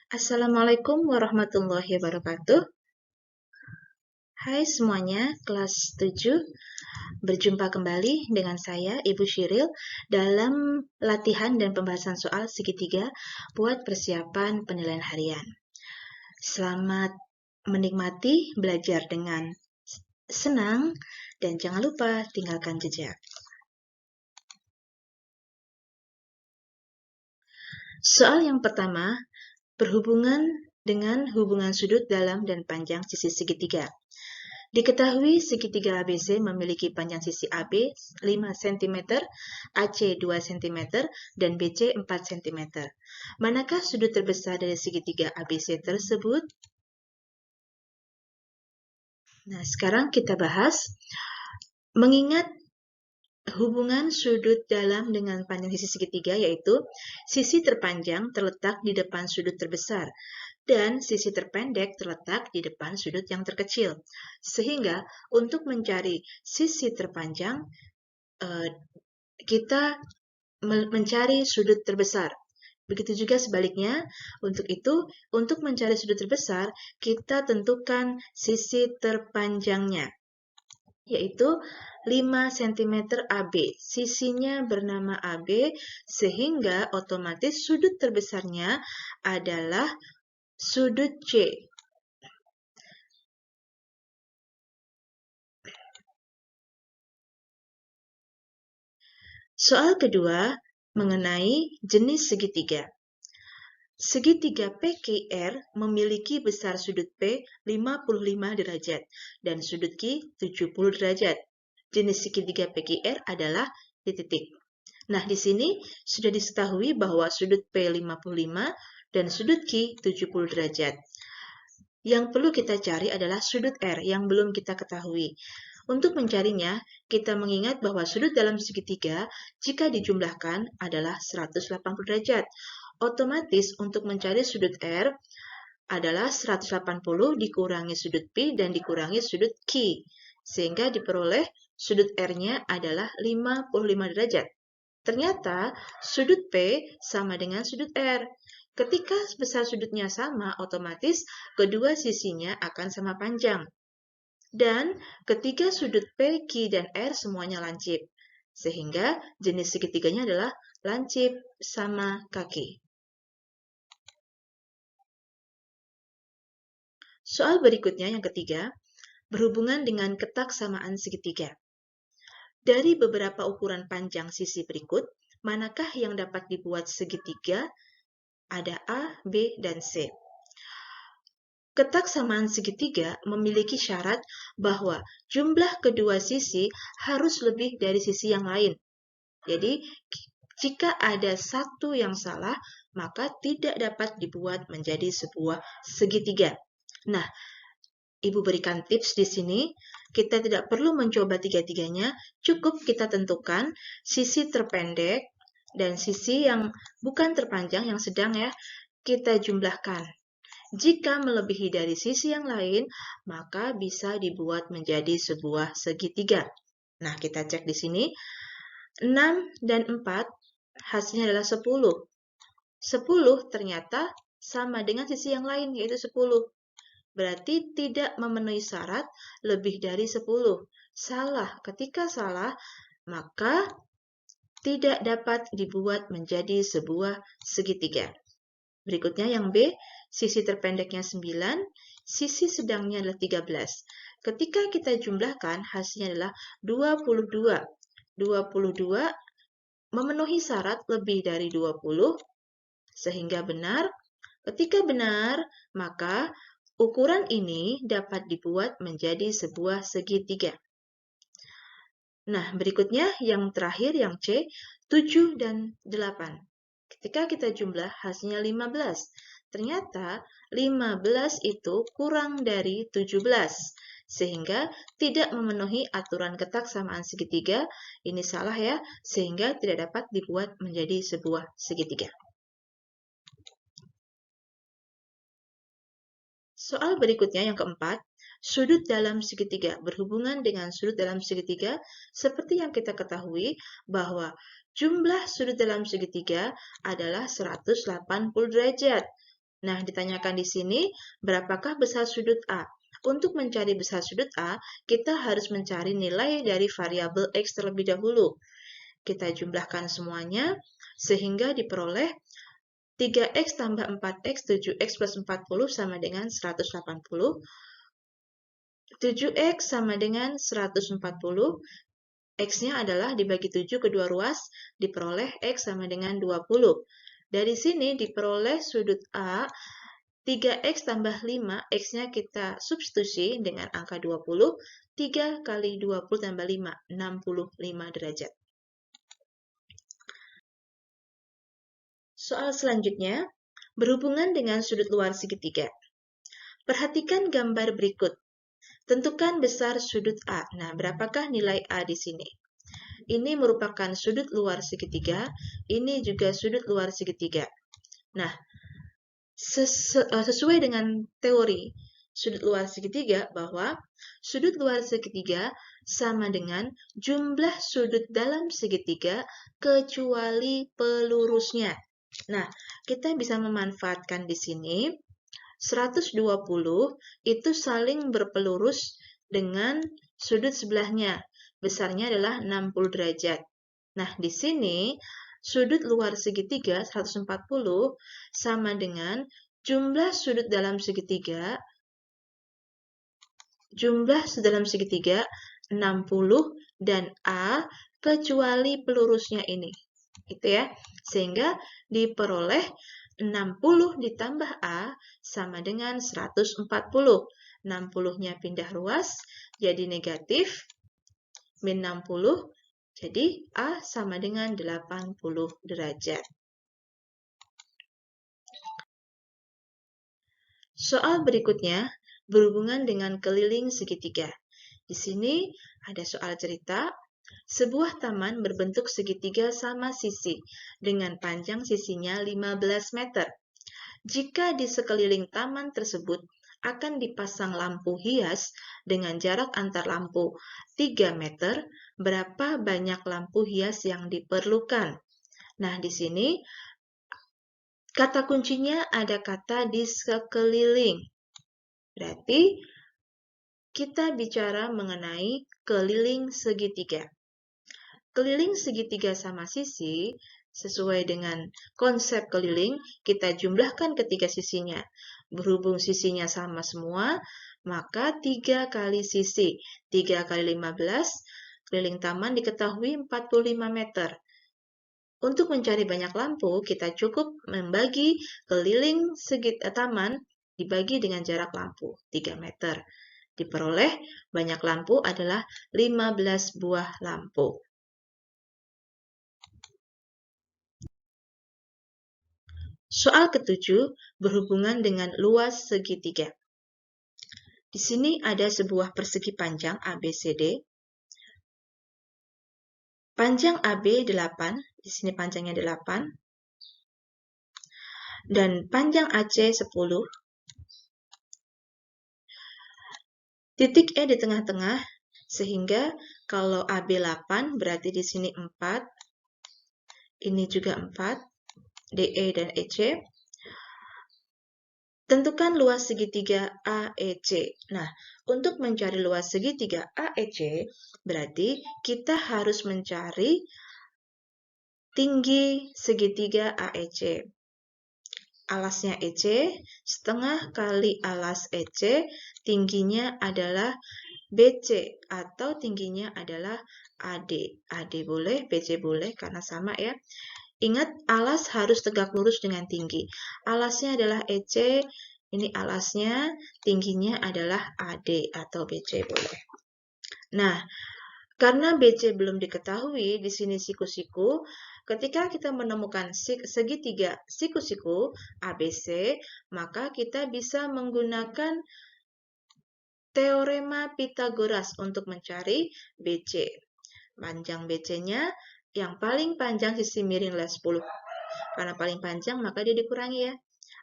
Assalamualaikum warahmatullahi wabarakatuh. Hai semuanya, kelas 7. Berjumpa kembali dengan saya, Ibu Syiril, dalam latihan dan pembahasan soal segitiga buat persiapan penilaian harian. Selamat menikmati belajar dengan senang dan jangan lupa tinggalkan jejak. Soal yang pertama, berhubungan dengan hubungan sudut dalam dan panjang sisi segitiga. Diketahui segitiga ABC memiliki panjang sisi AB 5 cm, AC 2 cm, dan BC 4 cm. Manakah sudut terbesar dari segitiga ABC tersebut? Nah, sekarang kita bahas mengingat hubungan sudut dalam dengan panjang sisi segitiga, yaitu sisi terpanjang terletak di depan sudut terbesar dan sisi terpendek terletak di depan sudut yang terkecil. Sehingga untuk mencari sisi terpanjang, kita mencari sudut terbesar. Begitu juga sebaliknya, untuk itu, untuk mencari sudut terbesar, kita tentukan sisi terpanjangnya, yaitu 5 cm AB. Sisinya bernama AB, sehingga otomatis sudut terbesarnya adalah sudut C. Soal kedua mengenai jenis segitiga. Segitiga PQR memiliki besar sudut P 55 derajat dan sudut Q 70 derajat. Jenis segitiga PQR adalah titik. Nah, di sini sudah diketahui bahwa sudut P 55 dan sudut Q 70 derajat. Yang perlu kita cari adalah sudut R yang belum kita ketahui. Untuk mencarinya, kita mengingat bahwa sudut dalam segitiga jika dijumlahkan adalah 180 derajat. Otomatis untuk mencari sudut R adalah 180 dikurangi sudut P dan dikurangi sudut Q. Sehingga diperoleh sudut R-nya adalah 55 derajat. Ternyata sudut P sama dengan sudut R. Ketika besar sudutnya sama, otomatis kedua sisinya akan sama panjang. Dan ketiga sudut P, Q, dan R semuanya lancip. Sehingga jenis segitiganya adalah lancip sama kaki. Soal berikutnya yang ketiga, berhubungan dengan ketaksamaan segitiga. Dari beberapa ukuran panjang sisi berikut, manakah yang dapat dibuat segitiga? Ada A, B, dan C. Ketaksamaan segitiga memiliki syarat bahwa jumlah kedua sisi harus lebih dari sisi yang lain. Jadi, jika ada satu yang salah, maka tidak dapat dibuat menjadi sebuah segitiga. Nah, Ibu berikan tips di sini. Kita tidak perlu mencoba tiga-tiganya, cukup kita tentukan sisi terpendek dan sisi yang bukan terpanjang, yang sedang ya, kita jumlahkan. Jika melebihi dari sisi yang lain, maka bisa dibuat menjadi sebuah segitiga. Nah, kita cek di sini. 6 dan 4 hasilnya adalah 10. 10 ternyata sama dengan sisi yang lain, yaitu 10. Berarti tidak memenuhi syarat lebih dari 10. Salah. Ketika salah, maka tidak dapat dibuat menjadi sebuah segitiga. Berikutnya yang B, sisi terpendeknya 9, sisi sedangnya adalah 13. Ketika kita jumlahkan, hasilnya adalah 22. 22 memenuhi syarat lebih dari 20, sehingga benar. Ketika benar, maka ukuran ini dapat dibuat menjadi sebuah segitiga. Nah, berikutnya yang terakhir, yang C, 7 dan 8. Ketika kita jumlah, hasilnya 15. Ternyata 15 itu kurang dari 17, sehingga tidak memenuhi aturan ketaksamaan segitiga. Ini salah ya, sehingga tidak dapat dibuat menjadi sebuah segitiga. Soal berikutnya yang keempat, sudut dalam segitiga. Berhubungan dengan sudut dalam segitiga, seperti yang kita ketahui bahwa jumlah sudut dalam segitiga adalah 180 derajat. Nah, ditanyakan di sini, berapakah besar sudut A? Untuk mencari besar sudut A, kita harus mencari nilai dari variabel X terlebih dahulu. Kita jumlahkan semuanya, sehingga diperoleh 3X tambah 4X, 7X plus 40 sama dengan 180. 7X sama dengan 140. X-nya adalah dibagi 7 kedua ruas, diperoleh X sama dengan 20. Dari sini diperoleh sudut A, 3X tambah 5, X-nya kita substitusi dengan angka 20, 3 kali 20 tambah 5, 65 derajat. Soal selanjutnya, berhubungan dengan sudut luar segitiga. Perhatikan gambar berikut. Tentukan besar sudut A. Nah, berapakah nilai A di sini? Ini merupakan sudut luar segitiga, ini juga sudut luar segitiga. Nah, sesuai dengan teori sudut luar segitiga, bahwa sudut luar segitiga sama dengan jumlah sudut dalam segitiga kecuali pelurusnya. Nah, kita bisa memanfaatkan di sini 120 itu saling berpelurus dengan sudut sebelahnya. Besarnya adalah 60 derajat. Nah, di sini sudut luar segitiga 140 sama dengan jumlah sudut dalam segitiga 60 dan A kecuali pelurusnya ini. Gitu ya. Sehingga diperoleh 60 ditambah A sama dengan 140. 60-nya pindah ruas jadi negatif, min 60, jadi A sama dengan 80 derajat. Soal berikutnya berhubungan dengan keliling segitiga. Di sini ada soal cerita, sebuah taman berbentuk segitiga sama sisi dengan panjang sisinya 15 meter. Jika di sekeliling taman tersebut akan dipasang lampu hias dengan jarak antar lampu 3 meter, berapa banyak lampu hias yang diperlukan? Nah, di sini kata kuncinya ada kata di sekeliling. Berarti kita bicara mengenai keliling segitiga. Keliling segitiga sama sisi, sesuai dengan konsep keliling, kita jumlahkan ketiga sisinya. Berhubung sisinya sama semua, maka 3 kali sisi. 3 kali 15, keliling taman diketahui 45 meter. Untuk mencari banyak lampu, kita cukup membagi keliling taman dibagi dengan jarak lampu 3 meter. Diperoleh banyak lampu adalah 15 buah lampu. Soal ketujuh berhubungan dengan luas segitiga. Di sini ada sebuah persegi panjang ABCD. Panjang AB 8, di sini panjangnya 8. Dan panjang AC 10. Titik E di tengah-tengah, sehingga kalau AB 8 berarti di sini 4. Ini juga 4. DE dan EC. Tentukan luas segitiga AEC. Nah, untuk mencari luas segitiga AEC, berarti kita harus mencari tinggi segitiga AEC. Alasnya EC, setengah kali alas EC, tingginya adalah BC, atau tingginya adalah AD. AD boleh, BC boleh, karena sama ya. Ingat, alas harus tegak lurus dengan tinggi. Alasnya adalah EC, ini alasnya, tingginya adalah AD atau BC boleh. Nah, karena BC belum diketahui, di sini siku-siku, ketika kita menemukan segitiga siku-siku ABC, maka kita bisa menggunakan teorema Pythagoras untuk mencari BC. Panjang BC-nya, yang paling panjang sisi miring adalah 10. Karena paling panjang, maka dia dikurangi ya.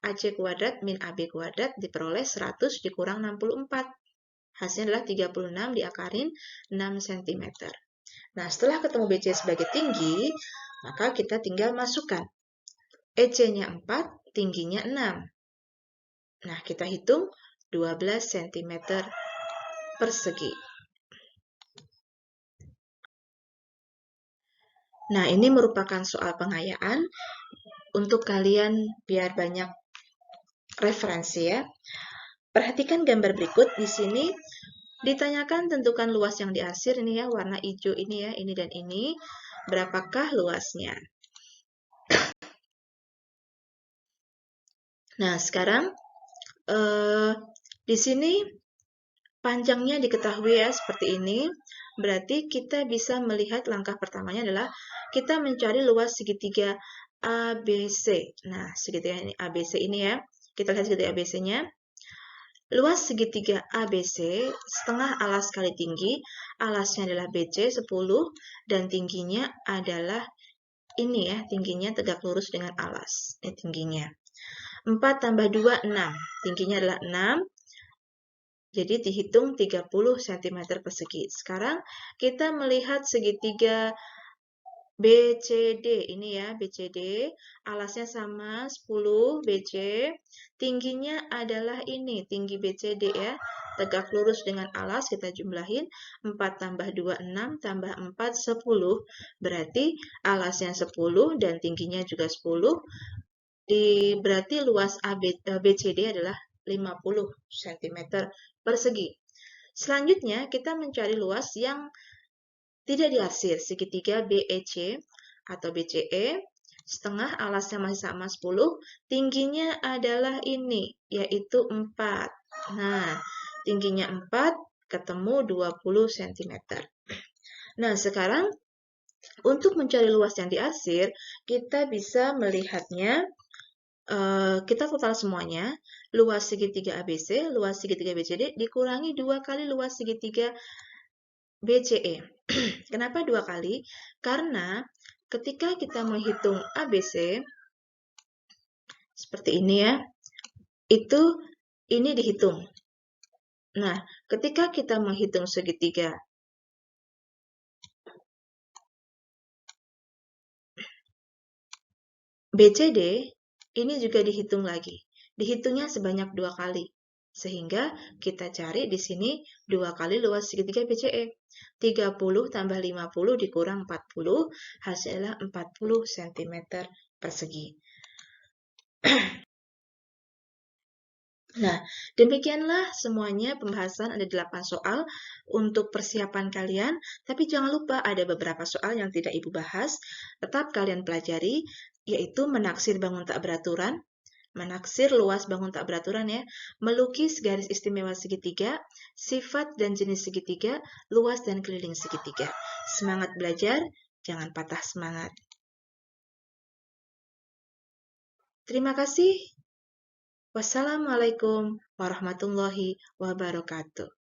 AC kuadrat min AB kuadrat diperoleh 100 dikurang 64. Hasilnya adalah 36 diakarin 6 cm. Nah, setelah ketemu BC sebagai tinggi, maka kita tinggal masukkan. EC-nya 4, tingginya 6. Nah, kita hitung 12 cm persegi. Nah, ini merupakan soal pengayaan untuk kalian biar banyak referensi ya. Perhatikan gambar berikut. Di sini ditanyakan tentukan luas yang diarsir, ini ya, warna hijau ini ya, ini dan ini. Berapakah luasnya? Nah, sekarang di sini panjangnya diketahui ya, seperti ini. Berarti kita bisa melihat langkah pertamanya adalah kita mencari luas segitiga ABC. Nah, segitiga ini ABC ini ya. Kita lihat segitiga ABC-nya. Luas segitiga ABC, setengah alas kali tinggi, alasnya adalah BC 10, dan tingginya adalah ini ya, tingginya tegak lurus dengan alas. Ini tingginya. 4 tambah 2, 6. Tingginya adalah 6. Jadi dihitung 30 cm persegi. Sekarang kita melihat segitiga BCD. Ini ya, BCD. Alasnya sama 10 BC. Tingginya adalah ini, tinggi BCD ya. Tegak lurus dengan alas, kita jumlahin. 4 tambah 2, 6. Tambah 4, 10. Berarti alasnya 10 dan tingginya juga 10. Berarti luas BCD adalah 50 cm persegi. Selanjutnya, kita mencari luas yang tidak diarsir, segitiga BEC atau BCE, setengah alasnya masih sama 10, tingginya adalah ini, yaitu 4. Nah, tingginya 4, ketemu 20 cm. Nah, sekarang untuk mencari luas yang diarsir, kita bisa melihatnya. Kita total semuanya, luas segitiga ABC, luas segitiga BCD, dikurangi 2 kali luas segitiga BCE. Kenapa 2 kali? Karena ketika kita menghitung ABC, seperti ini ya, itu ini dihitung. Nah, ketika kita menghitung segitiga BCD, ini juga dihitung lagi. Dihitungnya sebanyak 2 kali. Sehingga kita cari di sini 2 kali luas segitiga BCE. 30 tambah 50 dikurang 40, hasilnya 40 cm persegi. Nah, demikianlah semuanya pembahasan, ada 8 soal untuk persiapan kalian. Tapi jangan lupa ada beberapa soal yang tidak Ibu bahas. Tetap kalian pelajari, yaitu menaksir bangun tak beraturan, menaksir luas bangun tak beraturan ya, melukis garis istimewa segitiga, sifat dan jenis segitiga, luas dan keliling segitiga. Semangat belajar, jangan patah semangat. Terima kasih. Wassalamualaikum warahmatullahi wabarakatuh.